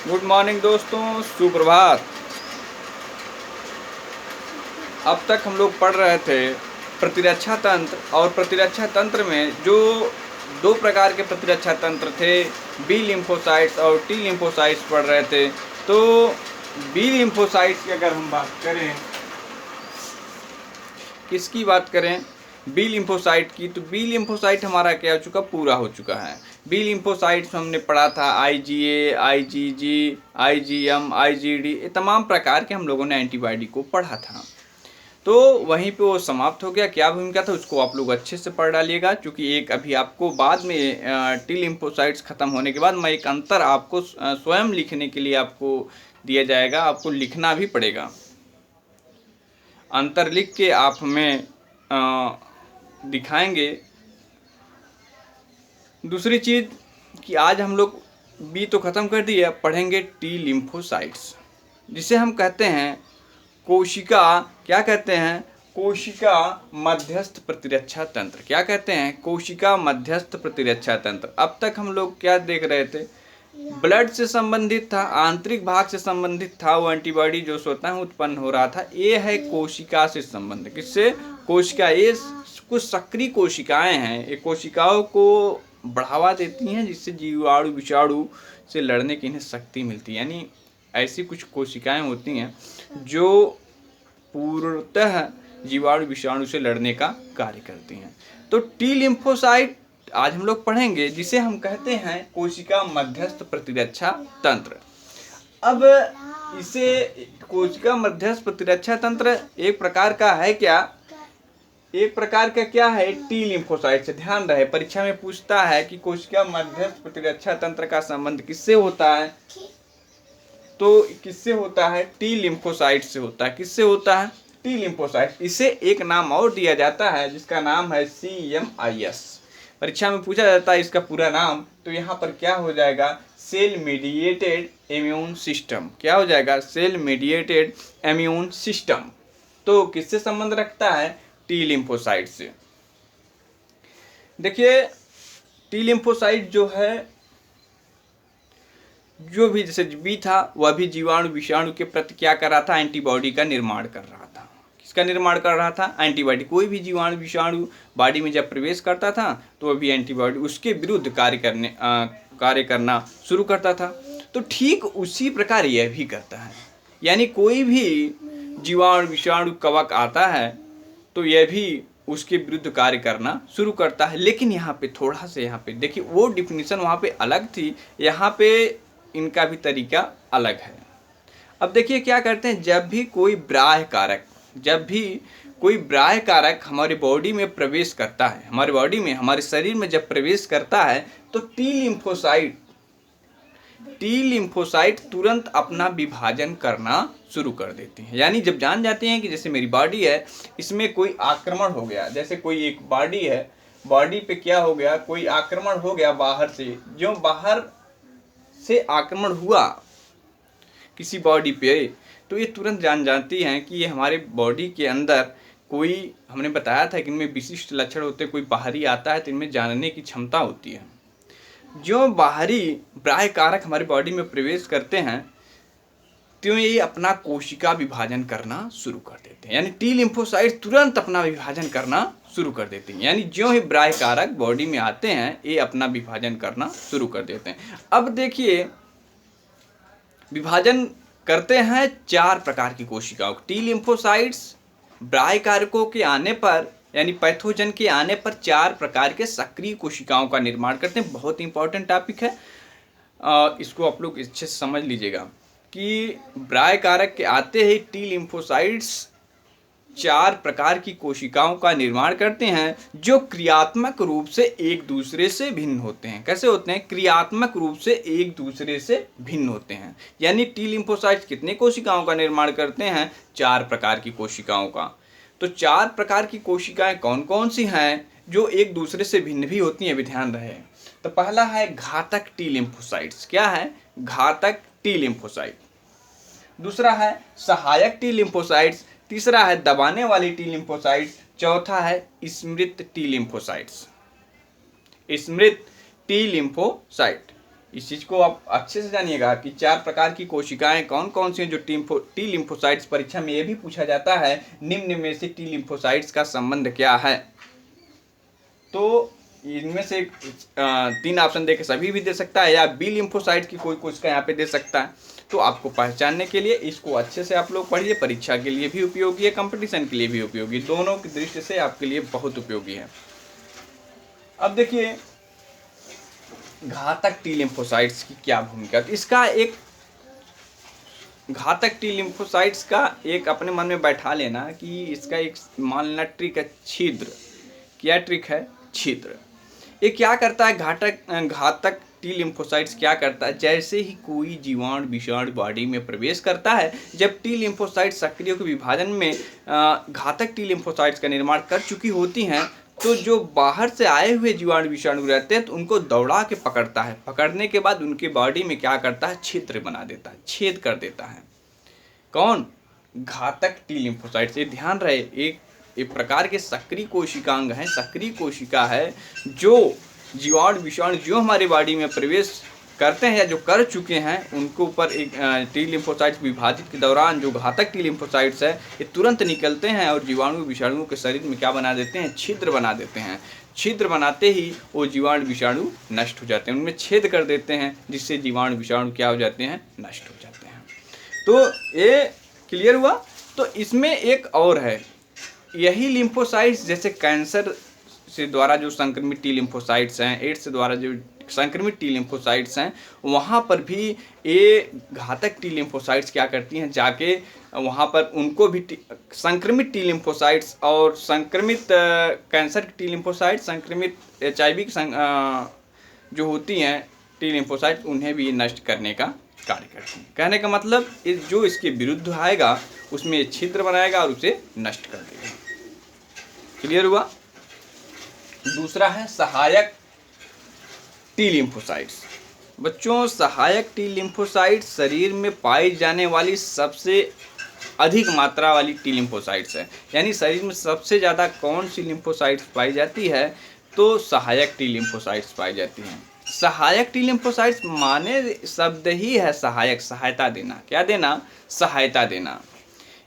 Good morning दोस्तों, सुप्रभात। अब तक हम लोग पढ़ रहे थे प्रतिरक्षा तंत्र, और प्रतिरक्षा तंत्र में जो दो प्रकार के प्रतिरक्षा तंत्र थे, बी लिम्फोसाइट्स और टी लिम्फोसाइट्स पढ़ रहे थे। तो बी लिम्फोसाइट्स की अगर हम बात करें, किसकी बात करें, बी लिम्फोसाइट की, तो बी लिम्फोसाइट हमारा क्या हो चुका, पूरा हो चुका है। बी लिम्फोसाइट्स हमने पढ़ा था IgA, IgG, IgM, IgD, ये तमाम प्रकार के हम लोगों ने एंटीबॉडी को पढ़ा था। तो वहीं पे वो समाप्त हो गया। क्या भूमिका था उसको आप लोग अच्छे से पढ़ डालिएगा, क्योंकि एक अभी आपको बाद में टी लिम्फोसाइट्स खत्म होने के बाद मैं एक अंतर आपको स्वयं लिखने के लिए आपको दिया जाएगा, आपको लिखना भी पड़ेगा। अंतर लिख के आप हमें दिखाएंगे। दूसरी चीज़ कि आज हम लोग बी तो ख़त्म कर दिए, अब पढ़ेंगे टी लिम्फोसाइट्स, जिसे हम कहते हैं कोशिका, क्या कहते हैं, कोशिका मध्यस्थ प्रतिरक्षा तंत्र। क्या कहते हैं, कोशिका मध्यस्थ प्रतिरक्षा तंत्र। अब तक हम लोग क्या देख रहे थे, ब्लड से संबंधित था, आंतरिक भाग से संबंधित था, वो एंटीबॉडी जो स्वतः उत्पन्न हो रहा था। ये है कोशिका से संबंध, किससे, कोशिका। ये कुछ सक्रिय कोशिकाएं हैं, ये कोशिकाओं को बढ़ावा देती हैं, जिससे जीवाणु विषाणु से लड़ने की इन्हें शक्ति मिलती है। यानी ऐसी कुछ कोशिकाएं होती हैं जो पूर्णतः जीवाणु विषाणु से लड़ने का कार्य करती हैं। तो टी लिम्फोसाइट आज हम लोग पढ़ेंगे, जिसे हम कहते हैं कोशिका मध्यस्थ प्रतिरक्षा तंत्र। अब इसे कोशिका मध्यस्थ प्रतिरक्षा तंत्र एक प्रकार का है, क्या, एक प्रकार का क्या है, टी लिम्फोसाइट से। ध्यान रहे, परीक्षा में पूछता है कि कोशिका मध्यस्थ प्रतिरक्षा तंत्र का संबंध किससे होता है, तो किससे होता है, टी लिम्फोसाइट से होता है। किससे होता है, टी लिम्फोसाइट। इसे एक नाम और दिया जाता है जिसका नाम है CMIS। परीक्षा में पूछा जाता है इसका पूरा नाम, तो यहाँ पर क्या हो जाएगा, सेल मीडिएटेड इम्यून सिस्टम। क्या हो जाएगा, सेल मीडिएटेड इम्यून सिस्टम। तो किससे संबंध रखता है, टी लिम्फोसाइट से। देखिए, टी लिम्फोसाइट जो है, जो भी जैसे बी था, वह भी जीवाणु विषाणु के प्रति क्या कर रहा था, एंटीबॉडी का निर्माण कर रहा था। किसका निर्माण कर रहा था, एंटीबॉडी। कोई भी जीवाणु विषाणु बॉडी में जब प्रवेश करता था तो वह भी एंटीबॉडी उसके विरुद्ध कार्य करना शुरू करता था। तो ठीक उसी प्रकार यह भी करता है। यानी कोई भी जीवाणु विषाणु कवक आता है तो यह भी उसके विरुद्ध कार्य करना शुरू करता है। लेकिन यहाँ पे थोड़ा सा, यहाँ पे देखिए, वो डिफिनीशन वहाँ पे अलग थी, यहाँ पे इनका भी तरीका अलग है। अब देखिए क्या करते हैं, जब भी कोई बाह्य कारक हमारी बॉडी में प्रवेश करता है, हमारे बॉडी में, हमारे शरीर में जब प्रवेश करता है, तो टी लिम्फोसाइट तुरंत अपना विभाजन करना शुरू कर देते हैं। यानी जब जान जाते हैं कि जैसे मेरी बॉडी है, इसमें कोई आक्रमण हो गया, जैसे कोई एक बॉडी है, बॉडी पे क्या हो गया, कोई आक्रमण हो गया बाहर से, जो बाहर से आक्रमण हुआ किसी बॉडी पे, तो ये तुरंत जानती हैं कि ये हमारे बॉडी के अंदर कोई, हमने बताया था कि इनमें विशिष्ट लक्षण होते हैं, कोई बाहरी आता है तो इनमें जानने की क्षमता होती है। जो बाहरी बाह्य कारक हमारी बॉडी में प्रवेश करते हैं, तो ये अपना कोशिका विभाजन करना शुरू कर देते हैं। यानी टी लिम्फोसाइट तुरंत अपना विभाजन करना शुरू कर देते हैं। यानी जो ही बाह्य कारक बॉडी में आते हैं, ये अपना विभाजन करना शुरू कर देते हैं। अब देखिए, विभाजन करते हैं 4 प्रकार की कोशिकाओं। टी लिम्फोसाइट्स बाह्य कारकों के आने पर, यानी पैथोजन के आने पर 4 प्रकार के सक्रिय कोशिकाओं का निर्माण करते हैं। बहुत इंपॉर्टेंट टॉपिक है, इसको आप लोग अच्छे से समझ लीजिएगा कि बाह्य कारक के आते ही टी लिम्फोसाइट्स 4 प्रकार की कोशिकाओं का निर्माण करते हैं, जो क्रियात्मक रूप से एक दूसरे से भिन्न होते हैं। कैसे होते हैं, क्रियात्मक रूप से एक दूसरे से भिन्न होते हैं। यानी टी लिम्फोसाइट्स कितने कोशिकाओं का निर्माण करते हैं, 4 प्रकार की कोशिकाओं का। तो 4 प्रकार की कोशिकाएं कौन कौन सी हैं, जो एक दूसरे से भिन्न भी होती हैं, भी ध्यान रहे। तो पहला है घातक टी लिम्फोसाइट्स। क्या है, घातक टी लिम्फोसाइट। दूसरा है सहायक टी लिम्फोसाइट्स। तीसरा है दबाने वाली टी लिम्फोसाइट्स। चौथा है स्मृत टी लिम्फोसाइट्स। स्मृत टी लिम्फोसाइट, इस चीज़ को आप अच्छे से जानिएगा कि 4 प्रकार की कोशिकाएं कौन कौन सी हैं जो टी लिम्फोसाइट्स परीक्षा में ये भी पूछा जाता है, निम्न में से टी लिम्फोसाइट्स का संबंध क्या है। तो इनमें से 3 ऑप्शन दे के सभी भी दे सकता है, या बी लिम्फोसाइट की कोई कोशिका यहाँ पे दे सकता है। तो आपको पहचानने के लिए इसको अच्छे से आप लोग पढ़िए, परीक्षा के लिए भी उपयोगी है, कंपटीशन के लिए भी उपयोगी, दोनों की दृष्टि से आपके लिए बहुत उपयोगी है। अब देखिए घातक टी लिम्फोसाइट्स की क्या भूमिका। तो इसका एक घातक टी लिम्फोसाइट्स का एक अपने मन में बैठा लेना कि इसका एक मान लेना ट्रिक है छिद्र। क्या ट्रिक है? छिद्र। ये क्या करता है घातक टी लिम्फोसाइट्स क्या करता है, जैसे ही कोई जीवाणु विषाणु बॉडी में प्रवेश करता है, जब टी लिम्फोसाइट सक्रिय के विभाजन में घातक टी लिम्फोसाइट्स का निर्माण कर चुकी होती हैं, तो जो बाहर से आए हुए जीवाणु विषाणु रहते हैं तो उनको दौड़ा के पकड़ता है। पकड़ने के बाद उनके बॉडी में क्या करता है, छिद्र बना देता है, छेद कर देता है। कौन? घातक टी लिम्फोसाइट्स। ये ध्यान रहे, एक प्रकार के सक्रिय कोशिकांग हैं, सक्रिय कोशिका है जो जीवाणु विषाणु जो हमारे बॉडी में प्रवेश करते हैं या जो कर चुके हैं उनके ऊपर एक टी लिम्फोसाइट्स विभाजित के दौरान जो घातक टी लिम्फोसाइट्स है ये तुरंत निकलते हैं और जीवाणु विषाणुओं के शरीर में क्या बना देते हैं, छिद्र बना देते हैं। छिद्र बनाते ही वो जीवाणु विषाणु नष्ट हो जाते हैं, उनमें छेद कर देते हैं, जिससे जीवाणु विषाणु क्या हो जाते हैं, नष्ट हो जाते हैं। तो ये क्लियर हुआ। तो इसमें एक और है, यही लिम्फोसाइट्स जैसे कैंसर से द्वारा जो संक्रमित टी लिम्फोसाइट्स हैं, एड्स से द्वारा जो संक्रमित टी लिम्फोसाइट्स हैं, वहाँ पर भी ये घातक टी लिम्फोसाइट्स क्या करती हैं, जाके वहाँ पर उनको भी संक्रमित टी लिम्फोसाइट्स और संक्रमित कैंसर की टी लिम्फोसाइट्स, संक्रमित HIV जो होती हैं टी लिम्फोसाइट्स, उन्हें भी नष्ट करने का कार्य करती हैं। कहने का मतलब जो इसके विरुद्ध आएगा उसमें छिद्र बनाएगा और उसे नष्ट कर देगा। क्लियर हुआ। दूसरा है सहायक टी लिम्फोसाइट्स। बच्चों, सहायक टी लिम्फोसाइट्स शरीर में पाई जाने वाली सबसे अधिक मात्रा वाली टी लिम्फोसाइट्स है। यानी शरीर में सबसे ज़्यादा कौन सी लिम्फोसाइट्स पाई जाती है, तो सहायक टी लिम्फोसाइट्स पाई जाती हैं। सहायक टी लिम्फोसाइट्स माने शब्द ही है सहायक, सहायता देना। क्या देना? सहायता देना।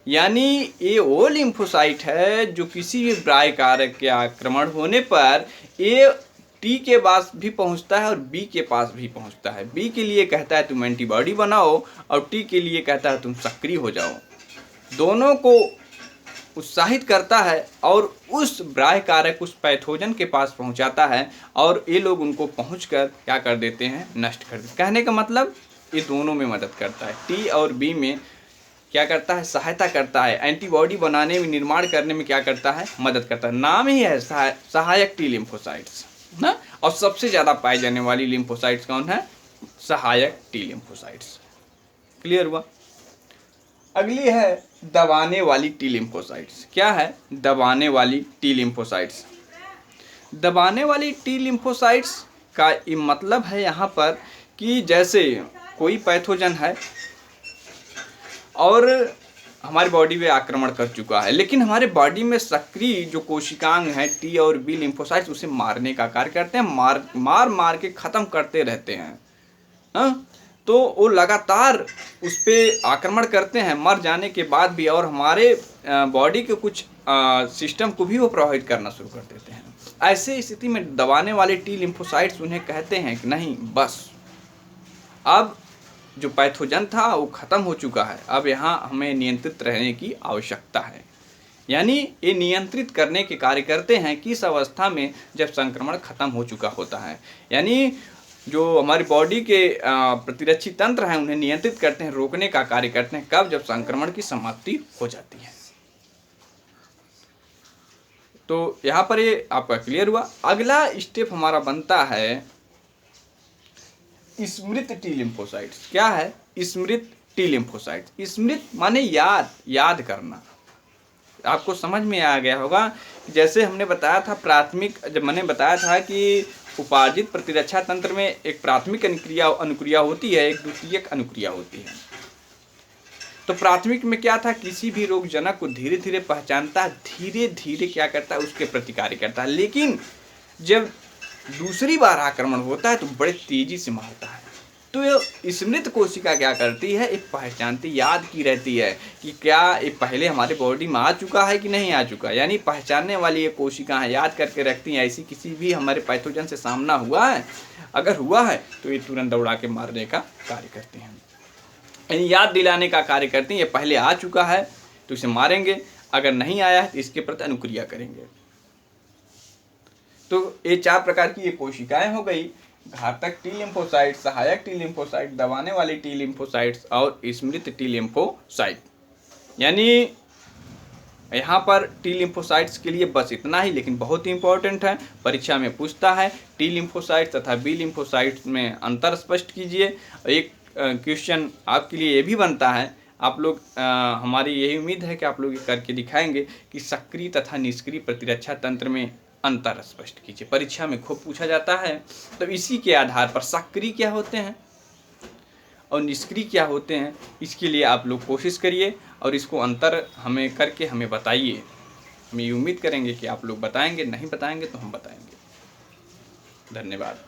यानी ये वो लिम्फोसाइट है जो किसी भी बाह्य कारक के आक्रमण होने पर ये टी के पास भी पहुंचता है और बी के पास भी पहुंचता है। बी के लिए कहता है तुम एंटीबॉडी बनाओ और टी के लिए कहता है तुम सक्रिय हो जाओ। दोनों को उत्साहित करता है और उस बाह्य कारक, उस पैथोजन के पास पहुंचाता है और ये लोग उनको पहुंचकर क्या कर देते हैं, नष्ट कर देते हैं। कहने का मतलब ये दोनों में मदद करता है, टी और बी में क्या करता है, सहायता करता है। एंटीबॉडी बनाने में, निर्माण करने में क्या करता है, मदद करता है। नाम ही है सहायक टी लिम्फोसाइट्स ना। और सबसे ज़्यादा पाई जाने वाली लिम्फोसाइट्स कौन है? सहायक टी लिम्फोसाइट्स। क्लियर हुआ। अगली है दबाने वाली टी लिम्फोसाइट्स। क्या है? दबाने वाली टी लिम्फोसाइट्स। दबाने वाली टी लिम्फोसाइट्स का ये मतलब है यहाँ पर कि जैसे कोई पैथोजन है और हमारी बॉडी में आक्रमण कर चुका है, लेकिन हमारे बॉडी में सक्रिय जो कोशिकांग हैं टी और बी लिम्फोसाइट्स उसे मारने का कार्य करते हैं, मार के ख़त्म करते रहते हैं। हाँ, तो वो लगातार उस पर आक्रमण करते हैं मर जाने के बाद भी, और हमारे बॉडी के कुछ सिस्टम को भी वो प्रभावित करना शुरू कर देते हैं। ऐसे स्थिति में दबाने वाले टी लिम्फोसाइट्स उन्हें कहते हैं कि नहीं, बस अब जो पैथोजन था वो ख़त्म हो चुका है, अब यहाँ हमें नियंत्रित रहने की आवश्यकता है। यानी ये नियंत्रित करने के कार्य करते हैं किस अवस्था में, जब संक्रमण खत्म हो चुका होता है। यानी जो हमारी बॉडी के प्रतिरक्षी तंत्र हैं उन्हें नियंत्रित करते हैं, रोकने का कार्य करते हैं। कब? जब संक्रमण की समाप्ति हो जाती है। तो यहाँ पर ये आपका क्लियर हुआ। अगला स्टेप हमारा बनता है स्मृत टी लिम्फोसाइट्स। क्या है? स्मृत टी लिम्फोसाइट्स। स्मृत माने याद करना। आपको समझ में आ गया होगा। जैसे हमने बताया था प्राथमिक, जब मैंने बताया था कि उपार्जित प्रतिरक्षा तंत्र में एक प्राथमिक अनुक्रिया होती है, एक द्वितीयक अनुक्रिया होती है। तो प्राथमिक में क्या था, किसी भी रोगजनक को धीरे धीरे पहचानता है, धीरे धीरे क्या करता है, उसके प्रति कार्य करता है। लेकिन जब दूसरी बार आक्रमण होता है तो बड़े तेजी से मारता है। तो स्मृत कोशिका क्या करती है, एक पहचानती, याद की रहती है कि क्या ये पहले हमारे बॉडी में आ चुका है कि नहीं आ चुका, यानी पहचानने वाली ये कोशिका है, याद करके रखती हैं। ऐसी किसी भी हमारे पैथोजन से सामना हुआ है, अगर हुआ है तो ये तुरंत दौड़ा के मारने का कार्य करती हैं, यानी याद दिलाने का कार्य करती हैं। ये पहले आ चुका है तो इसे मारेंगे, अगर नहीं आया है तो इसके प्रति अनुक्रिया करेंगे। तो ये 4 प्रकार की ये कोशिकाएं हो गई, घातक टी लिम्फोसाइट, सहायक टी लिम्फोसाइट, दबाने वाली टी लिम्फोसाइट्स और स्मृत टी लिम्फोसाइट। यानी यहाँ पर टी लिम्फोसाइट्स के लिए बस इतना ही, लेकिन बहुत ही इंपॉर्टेंट है, परीक्षा में पूछता है। टी लिम्फोसाइट्स तथा बी लिम्फोसाइट्स में अंतर स्पष्ट कीजिए। एक क्वेश्चन आपके लिए ये भी बनता है, आप लोग हमारी यही उम्मीद है कि आप लोग ये करके दिखाएंगे कि सक्रिय तथा निष्क्रिय प्रतिरक्षा तंत्र में अंतर स्पष्ट कीजिए। परीक्षा में खूब पूछा जाता है, तो इसी के आधार पर सक्रिय क्या होते हैं और निष्क्रिय क्या होते हैं, इसके लिए आप लोग कोशिश करिए और इसको अंतर हमें करके हमें बताइए। हम ये उम्मीद करेंगे कि आप लोग बताएंगे, नहीं बताएंगे तो हम बताएंगे। धन्यवाद।